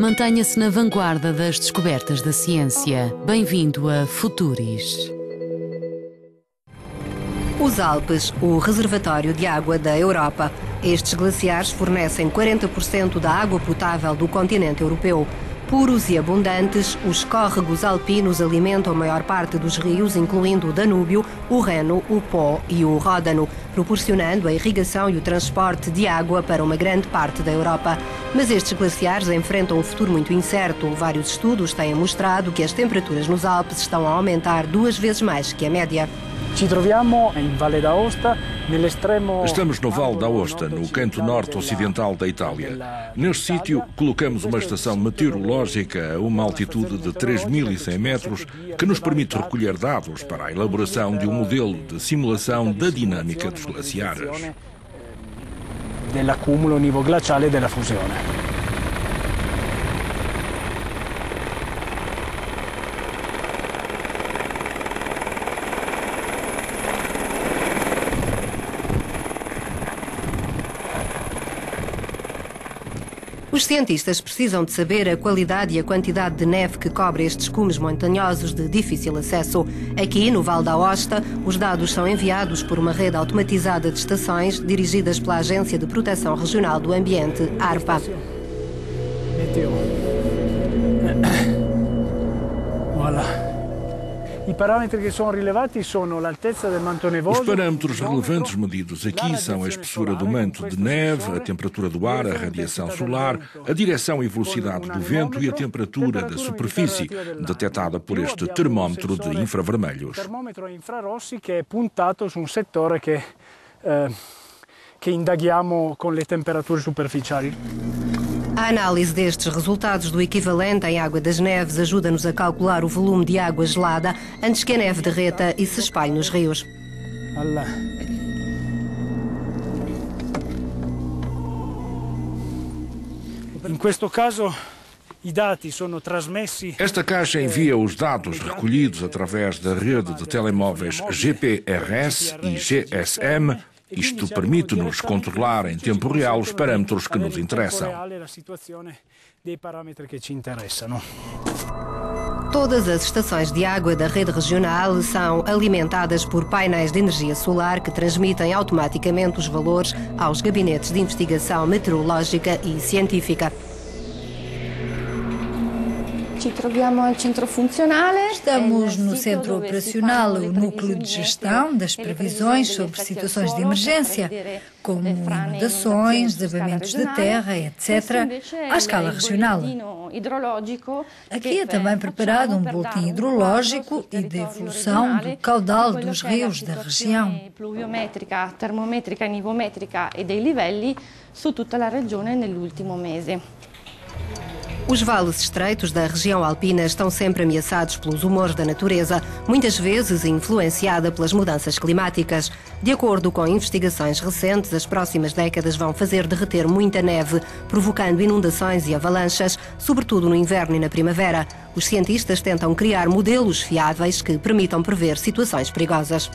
Mantenha-se na vanguarda das descobertas da ciência. Bem-vindo a Futuris. Os Alpes, o reservatório de água da Europa. Estes glaciares fornecem 40% da água potável do continente europeu. Puros e abundantes, os córregos alpinos alimentam a maior parte dos rios, incluindo o Danúbio, o Reno, o Pó e o Ródano, proporcionando a irrigação e o transporte de água para uma grande parte da Europa. Mas estes glaciares enfrentam um futuro muito incerto. Vários estudos têm mostrado que as temperaturas nos Alpes estão a aumentar 2 vezes mais que a média. Estamos no Vale d'Aosta, no canto norte-ocidental da Itália. Neste sítio, colocamos uma estação meteorológica a uma altitude de 3.100 metros que nos permite recolher dados para a elaboração de um modelo de simulação da dinâmica dos glaciares. Dell'accumulo nivoglaciale e della fusione. Os cientistas precisam de saber a qualidade e a quantidade de neve que cobre estes cumes montanhosos de difícil acesso. Aqui, no Vale d'Aosta, os dados são enviados por uma rede automatizada de estações dirigidas pela Agência de Proteção Regional do Ambiente, ARPA. Os parâmetros relevantes medidos aqui são a espessura do manto de neve, a temperatura do ar, a radiação solar, a direção e velocidade do vento e a temperatura da superfície, detectada por este termómetro de infravermelhos. Termômetro infrarossi que é puntato su un settore che indaghiamo con le temperature superficiali. A análise destes resultados do equivalente em água das neves ajuda-nos a calcular o volume de água gelada antes que a neve derreta e se espalhe nos rios. In questo caso, i dati sono trasmessi. Esta caixa envia os dados recolhidos através da rede de telemóveis GPRS e GSM. Isto permite-nos controlar em tempo real os parâmetros que nos interessam. Todas as estações de água da rede regional são alimentadas por painéis de energia solar que transmitem automaticamente os valores aos gabinetes de investigação meteorológica e científica. Estamos no centro operacional, o núcleo de gestão das previsões sobre situações de emergência, como inundações, desabamentos de terra, etc., à escala regional. Aqui é também preparado um boletim hidrológico e de evolução do caudal dos rios da região. Pluviométrica, termométrica, nivométrica e dei livelli su tutta la regione nell'ultimo mese. Os vales estreitos da região alpina estão sempre ameaçados pelos humores da natureza, muitas vezes influenciada pelas mudanças climáticas. De acordo com investigações recentes, as próximas décadas vão fazer derreter muita neve, provocando inundações e avalanches, sobretudo no inverno e na primavera. Os cientistas tentam criar modelos fiáveis que permitam prever situações perigosas.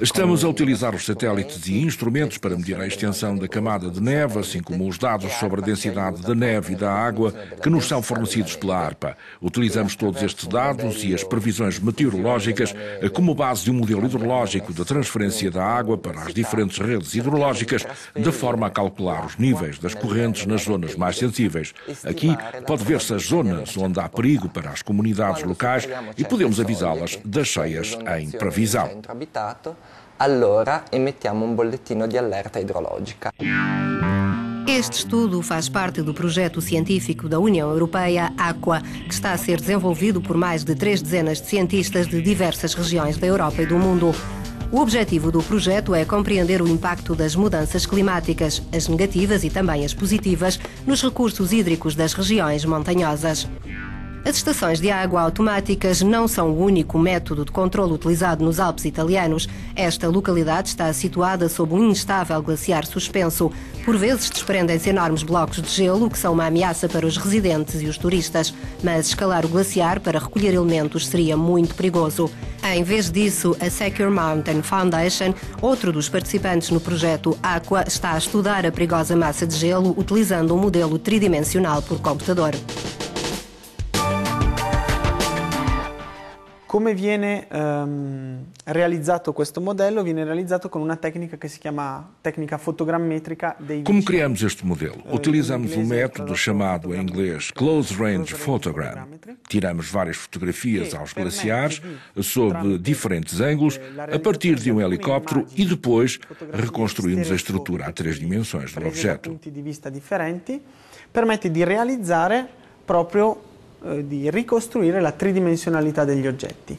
Estamos a utilizar os satélites e instrumentos para medir a extensão da camada de neve, assim como os dados sobre a densidade da neve e da água que nos são fornecidos pela ARPA. Utilizamos todos estes dados e as previsões meteorológicas como base de um modelo hidrológico de transferência da água para as diferentes redes hidrológicas, de forma a calcular os níveis das correntes nas zonas mais sensíveis. Aqui pode ver-se as zonas onde há perigo para as comunidades locais e podemos avisá-las das cheias em previsão. Allora emettiamo un bollettino di allerta idrologica. Este estudo faz parte do projeto científico da União Europeia, Aqua, que está a ser desenvolvido por mais de 3 dezenas de cientistas de diversas regiões da Europa e do mundo. O objetivo do projeto é compreender o impacto das mudanças climáticas, as negativas e também as positivas, nos recursos hídricos das regiões montanhosas. As estações de água automáticas não são o único método de controle utilizado nos Alpes italianos. Esta localidade está situada sob um instável glaciar suspenso. Por vezes desprendem-se enormes blocos de gelo, que são uma ameaça para os residentes e os turistas. Mas escalar o glaciar para recolher elementos seria muito perigoso. Em vez disso, a Secure Mountain Foundation, outro dos participantes no projeto Aqua, está a estudar a perigosa massa de gelo utilizando um modelo tridimensional por computador. Come viene realizzato questo modello? Viene realizzato con una tecnica che si chiama tecnica fotogrammetrica dei Como criamos este modelo? Utilizamos um método chamado em inglês Close Range Photogram. Tiramos várias fotografias aos glaciares sob diferentes ângulos a partir de um helicóptero e depois reconstruímos a estrutura a 3 dimensões do objeto. Punti di vista differenti permette di realizzare proprio di ricostruire la tridimensionalità degli oggetti.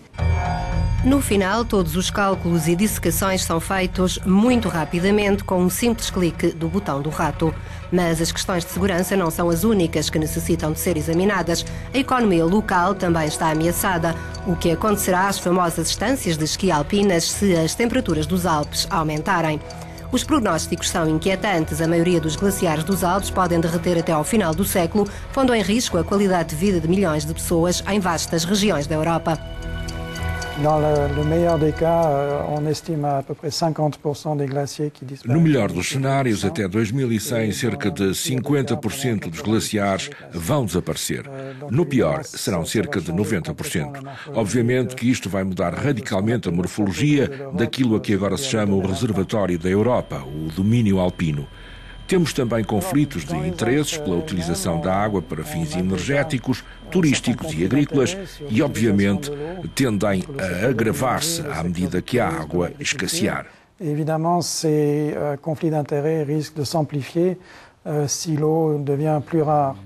No final, todos os cálculos e dissecações são feitos muito rapidamente com um simples clique do botão do rato. Mas as questões de segurança não são as únicas que necessitam de ser examinadas. A economia local também está ameaçada. O que acontecerá às famosas estâncias de esqui alpinas se as temperaturas dos Alpes aumentarem? Os prognósticos são inquietantes. A maioria dos glaciares dos Alpes podem derreter até ao final do século, pondo em risco a qualidade de vida de milhões de pessoas em vastas regiões da Europa. No melhor dos cenários, até 2100, cerca de 50% dos glaciares vão desaparecer. No pior, serão cerca de 90%. Obviamente que isto vai mudar radicalmente a morfologia daquilo a que agora se chama o reservatório da Europa, o domínio alpino. Temos também conflitos de interesses pela utilização da água para fins energéticos, turísticos e agrícolas e, obviamente, tendem a agravar-se à medida que a água escassear. Évidemment, ces conflits d'intérêts risquent de s'amplifier si l'eau devient plus rare.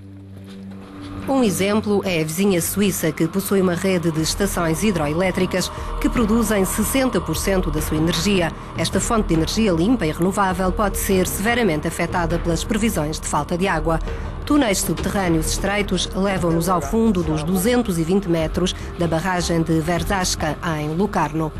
Um exemplo é a vizinha Suíça, que possui uma rede de estações hidroelétricas que produzem 60% da sua energia. Esta fonte de energia limpa e renovável pode ser severamente afetada pelas previsões de falta de água. Túneis subterrâneos estreitos levam-nos ao fundo dos 220 metros da barragem de Verzasca, em Locarno.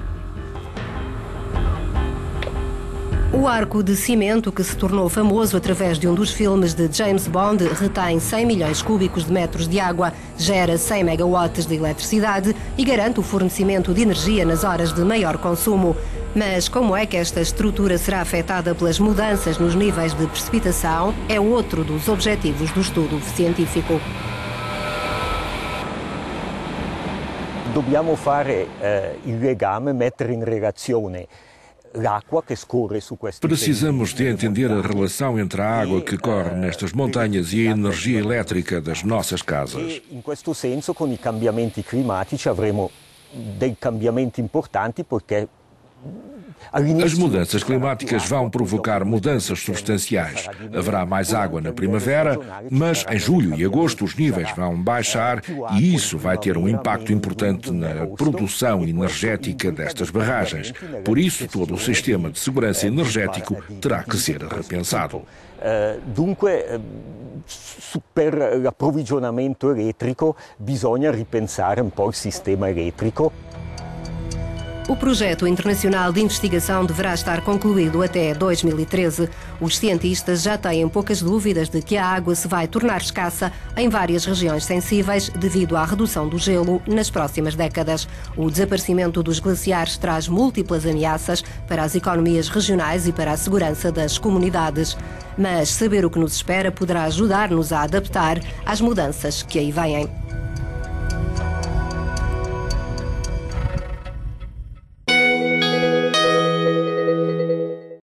O arco de cimento, que se tornou famoso através de um dos filmes de James Bond, retém 100 milhões cúbicos de metros de água, gera 100 megawatts de eletricidade e garante o fornecimento de energia nas horas de maior consumo. Mas como é que esta estrutura será afetada pelas mudanças nos níveis de precipitação? É outro dos objetivos do estudo científico. Dobbiamo fare il legame, mettere in relazione. Precisamos de entender a relação entre a água que corre nestas montanhas e a energia elétrica das nossas casas. In questo senso, con i cambiamenti climatici avremo dei cambiamenti importanti perché as mudanças climáticas vão provocar mudanças substanciais. Haverá mais água na primavera, mas em julho e agosto os níveis vão baixar e isso vai ter um impacto importante na produção energética destas barragens. Por isso, todo o sistema de segurança energético terá que ser repensado. Dunque, per l'approvvigionamento elettrico bisogna ripensare un po' il sistema elettrico. O projeto internacional de investigação deverá estar concluído até 2013. Os cientistas já têm poucas dúvidas de que a água se vai tornar escassa em várias regiões sensíveis devido à redução do gelo nas próximas décadas. O desaparecimento dos glaciares traz múltiplas ameaças para as economias regionais e para a segurança das comunidades. Mas saber o que nos espera poderá ajudar-nos a adaptar às mudanças que aí vêm.